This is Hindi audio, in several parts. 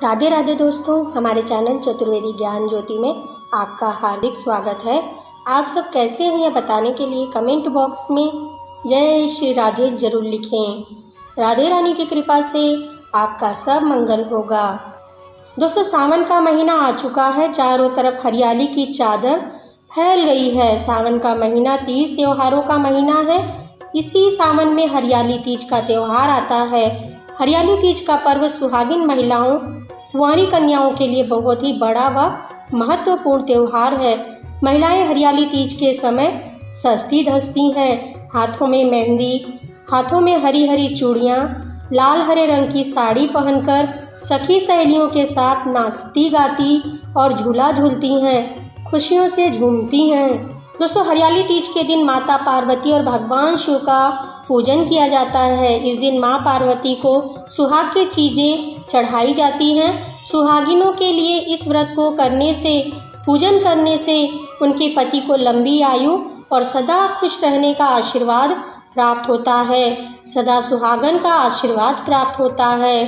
राधे राधे दोस्तों, हमारे चैनल चतुर्वेदी ज्ञान ज्योति में आपका हार्दिक स्वागत है। आप सब कैसे हैं यह बताने के लिए कमेंट बॉक्स में जय श्री राधे जरूर लिखें। राधे रानी की कृपा से आपका सब मंगल होगा। दोस्तों, सावन का महीना आ चुका है, चारों तरफ हरियाली की चादर फैल गई है। सावन का महीना तीज त्योहारों का महीना है। इसी सावन में हरियाली तीज का त्योहार आता है। हरियाली तीज का पर्व सुहागिन महिलाओं, कुंवारी कन्याओं के लिए बहुत ही बड़ा व महत्वपूर्ण त्योहार है। महिलाएं हरियाली तीज के समय सजती धजती हैं। हाथों में मेहंदी, हाथों में हरी हरी चूड़ियाँ, लाल हरे रंग की साड़ी पहनकर सखी सहेलियों के साथ नाचती गाती और झूला झूलती हैं, खुशियों से झूमती हैं। दोस्तों, हरियाली तीज के दिन माता पार्वती और भगवान शिव का पूजन किया जाता है। इस दिन माँ पार्वती को सुहाग की चीज़ें चढ़ाई जाती हैं। सुहागिनों के लिए इस व्रत को करने से, पूजन करने से उनके पति को लंबी आयु और सदा खुश रहने का आशीर्वाद प्राप्त होता है। सदा सुहागन का आशीर्वाद प्राप्त होता है।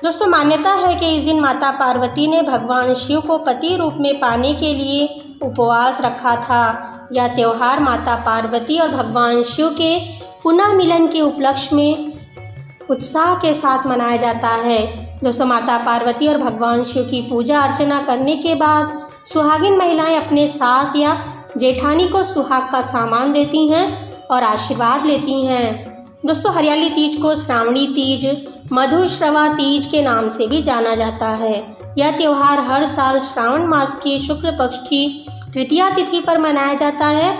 दोस्तों, मान्यता है कि इस दिन माता पार्वती ने भगवान शिव को पति रूप में पाने के लिए उपवास रखा था। यह त्योहार माता पार्वती और भगवान शिव के पुनः मिलन के उपलक्ष्य में उत्साह के साथ मनाया जाता है। दोस्तों, माता पार्वती और भगवान शिव की पूजा अर्चना करने के बाद सुहागिन महिलाएं अपने सास या जेठानी को सुहाग का सामान देती हैं और आशीर्वाद लेती हैं। दोस्तों, हरियाली तीज को श्रावणी तीज, मधुश्रवा तीज के नाम से भी जाना जाता है। यह त्योहार हर साल श्रावण मास की शुक्ल पक्ष की तृतीया तिथि पर मनाया जाता है।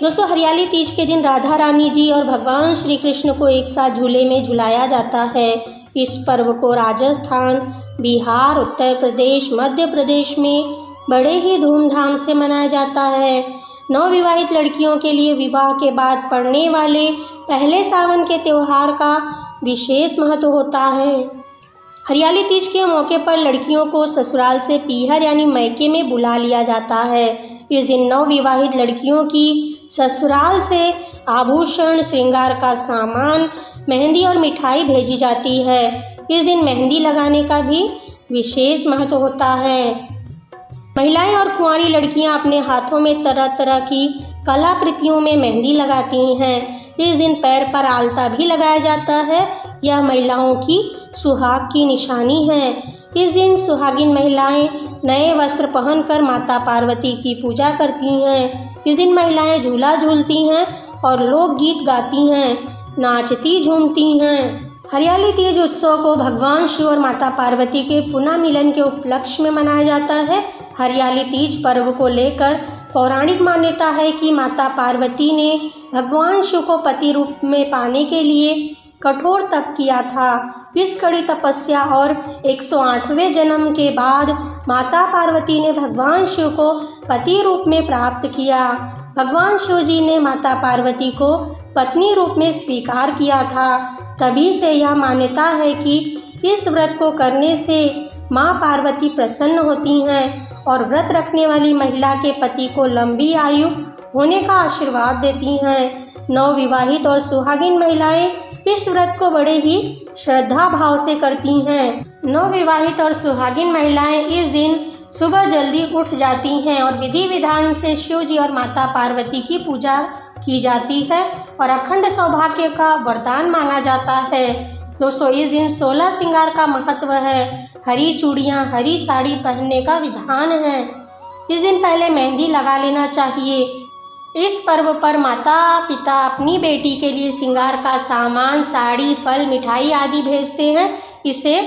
दोस्तों, हरियाली तीज के दिन राधा रानी जी और भगवान श्री कृष्ण को एक साथ झूले में झुलाया जाता है। इस पर्व को राजस्थान, बिहार, उत्तर प्रदेश, मध्य प्रदेश में बड़े ही धूमधाम से मनाया जाता है। नवविवाहित लड़कियों के लिए विवाह के बाद पड़ने वाले पहले सावन के त्योहार का विशेष महत्व होता है। हरियाली तीज के मौके पर लड़कियों को ससुराल से पीहर यानी मैके में बुला लिया जाता है। इस दिन नवविवाहित लड़कियों की ससुराल से आभूषण, श्रृंगार का सामान, मेहंदी और मिठाई भेजी जाती है। इस दिन मेहंदी लगाने का भी विशेष महत्व होता है। महिलाएं और कुंवारी लड़कियां अपने हाथों में तरह तरह की कलाकृतियों में मेहंदी लगाती हैं। इस दिन पैर पर आलता भी लगाया जाता है। यह महिलाओं की सुहाग की निशानी है। इस दिन सुहागिन महिलाएं नए वस्त्र पहनकर माता पार्वती की पूजा करती हैं। इस दिन महिलाएं झूला झूलती हैं और लोकगीत गाती हैं, नाचती झूमती हैं। हरियाली तीज उत्सव को भगवान शिव और माता पार्वती के पुनः मिलन के उपलक्ष्य में मनाया जाता है। हरियाली तीज पर्व को लेकर पौराणिक मान्यता है कि माता पार्वती ने भगवान शिव को पति रूप में पाने के लिए कठोर तप किया था। इस कड़ी तपस्या और 108वें जन्म के बाद माता पार्वती ने भगवान शिव को पति रूप में प्राप्त किया। भगवान शिव जी ने माता पार्वती को पत्नी रूप में स्वीकार किया था। तभी से यह मान्यता है कि इस व्रत को करने से माँ पार्वती प्रसन्न होती हैं और व्रत रखने वाली महिला के पति को लंबी आयु होने का आशीर्वाद देती हैं। नवविवाहित और सुहागिन महिलाएं इस व्रत को बड़े ही श्रद्धा भाव से करती हैं। नवविवाहित और सुहागिन महिलाएं इस दिन सुबह जल्दी उठ जाती हैं और विधि विधान से शिव जी और माता पार्वती की पूजा की जाती है और अखंड सौभाग्य का वरदान मांगा जाता है। दोस्तों, इस दिन 16 श्रृंगार का महत्व है। हरी चूड़ियाँ, हरी साड़ी पहनने का विधान है। इस दिन पहले मेहंदी लगा लेना चाहिए। इस पर्व पर माता पिता अपनी बेटी के लिए श्रृंगार का सामान, साड़ी, फल, मिठाई आदि भेजते हैं। इसे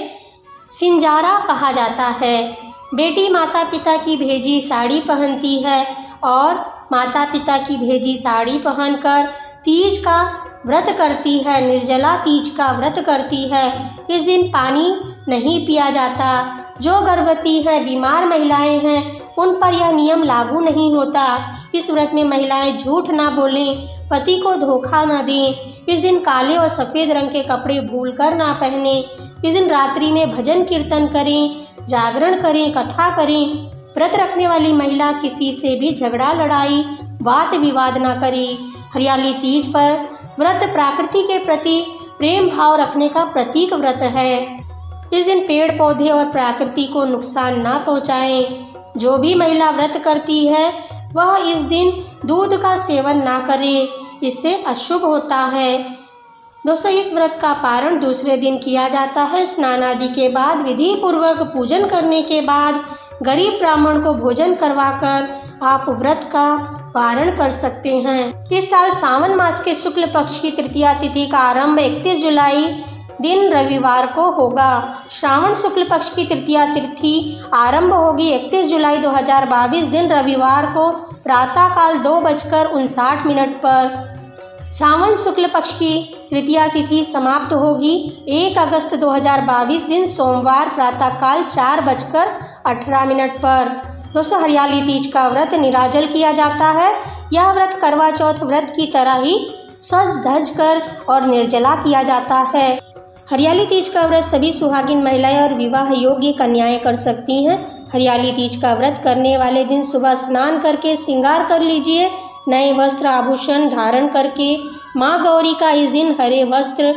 सिंजारा कहा जाता है। बेटी माता पिता की भेजी साड़ी पहनती है और माता पिता की भेजी साड़ी पहनकर तीज का व्रत करती है, निर्जला तीज का व्रत करती है। इस दिन पानी नहीं पिया जाता। जो गर्भवती हैं, बीमार महिलाएं हैं, उन पर यह नियम लागू नहीं होता। इस व्रत में महिलाएं झूठ ना बोलें, पति को धोखा ना दें। इस दिन काले और सफ़ेद रंग के कपड़े भूलकर ना पहने। इस दिन रात्रि में भजन कीर्तन करें, जागरण करें, कथा करें। व्रत रखने वाली महिला किसी से भी झगड़ा, लड़ाई, वाद विवाद ना करे। हरियाली तीज पर व्रत प्रकृति के प्रति प्रेम भाव रखने का प्रतीक व्रत है। इस दिन पेड़ पौधे और प्रकृति को नुकसान ना पहुँचाएं। जो भी महिला व्रत करती है वह इस दिन दूध का सेवन ना करे, इससे अशुभ होता है। दोस्तों, इस व्रत का पारण दूसरे दिन किया जाता है। स्नान आदि के बाद विधि पूर्वक पूजन करने के बाद गरीब ब्राह्मण को भोजन करवाकर आप व्रत का पारण कर सकते हैं। इस साल सावन मास के शुक्ल पक्ष की तृतीया तिथि का आरंभ 31 जुलाई दिन रविवार को होगा। श्रावण शुक्ल पक्ष की तृतीया तिथि आरंभ होगी 31 जुलाई 2022 दिन रविवार को प्रातःकाल 2:59 पर। सावन शुक्ल पक्ष की तृतीया तिथि समाप्त होगी 1 अगस्त 2022 दिन सोमवार प्रातःकाल 4:18 पर। दोस्तों, हरियाली तीज का व्रत निराजल किया जाता है। यह व्रत करवा चौथ व्रत की तरह ही सज धज कर और निर्जला किया जाता है। हरियाली तीज का व्रत सभी सुहागिन महिलाएं और विवाह योग्य कन्याएं कर सकती हैं। हरियाली तीज का व्रत करने वाले दिन सुबह स्नान करके श्रृंगार कर लीजिए। नए वस्त्र आभूषण धारण करके माँ गौरी का इस दिन हरे वस्त्र,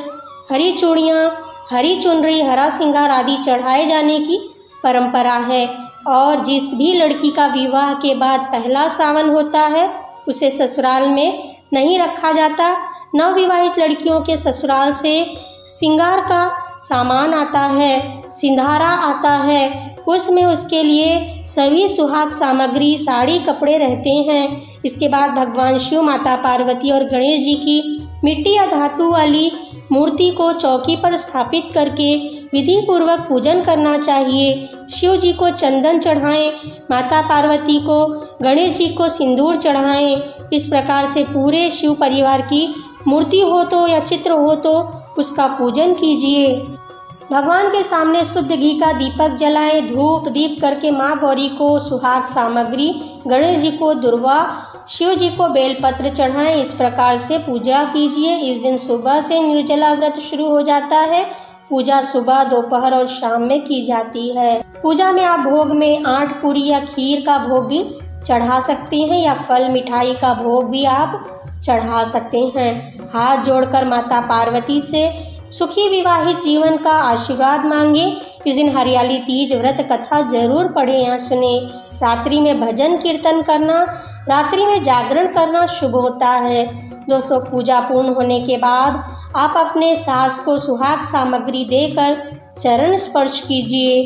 हरी चूड़ियाँ, हरी चुनरी, हरा श्रृंगार आदि चढ़ाए जाने की परंपरा है। और जिस भी लड़की का विवाह के बाद पहला सावन होता है उसे ससुराल में नहीं रखा जाता। नवविवाहित लड़कियों के ससुराल से श्रृंगार का सामान आता है, सिंधारा आता है, उसमें उसके लिए सभी सुहाग सामग्री, साड़ी, कपड़े रहते हैं। इसके बाद भगवान शिव, माता पार्वती और गणेश जी की मिट्टी या धातु वाली मूर्ति को चौकी पर स्थापित करके विधि पूर्वक पूजन करना चाहिए। शिव जी को चंदन चढ़ाएं, माता पार्वती को, गणेश जी को सिंदूर चढ़ाएं। इस प्रकार से पूरे शिव परिवार की मूर्ति हो तो या चित्र हो तो उसका पूजन कीजिए। भगवान के सामने शुद्ध घी का दीपक जलाएं। धूप दीप करके माँ गौरी को सुहाग सामग्री, गणेश जी को दुर्वा, शिव जी को बेलपत्र चढ़ाएं। इस प्रकार से पूजा कीजिए। इस दिन सुबह से निर्जला व्रत शुरू हो जाता है। पूजा सुबह, दोपहर और शाम में की जाती है। पूजा में आप भोग में 8 पूरी या खीर का भोग भी चढ़ा सकते हैं या फल मिठाई का भोग भी आप चढ़ा सकते हैं। हाथ जोड़कर माता पार्वती से सुखी विवाहित जीवन का आशीर्वाद मांगे। इस दिन हरियाली तीज व्रत कथा जरूर पढ़ें या सुने। रात्रि में भजन कीर्तन करना, रात्रि में जागरण करना शुभ होता है। दोस्तों, पूजा पूर्ण होने के बाद आप अपने सास को सुहाग सामग्री देकर चरण स्पर्श कीजिए।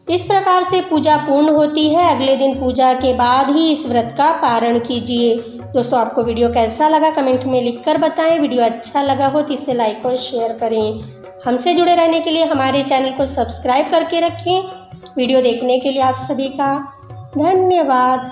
इस प्रकार से पूजा पूर्ण होती है। अगले दिन पूजा के बाद ही इस व्रत का पारण कीजिए। दोस्तों, आपको वीडियो कैसा लगा कमेंट में लिखकर बताएं। वीडियो अच्छा लगा हो तो इसे लाइक और शेयर करें। हमसे जुड़े रहने के लिए हमारे चैनल को सब्सक्राइब करके रखें। वीडियो देखने के लिए आप सभी का धन्यवाद।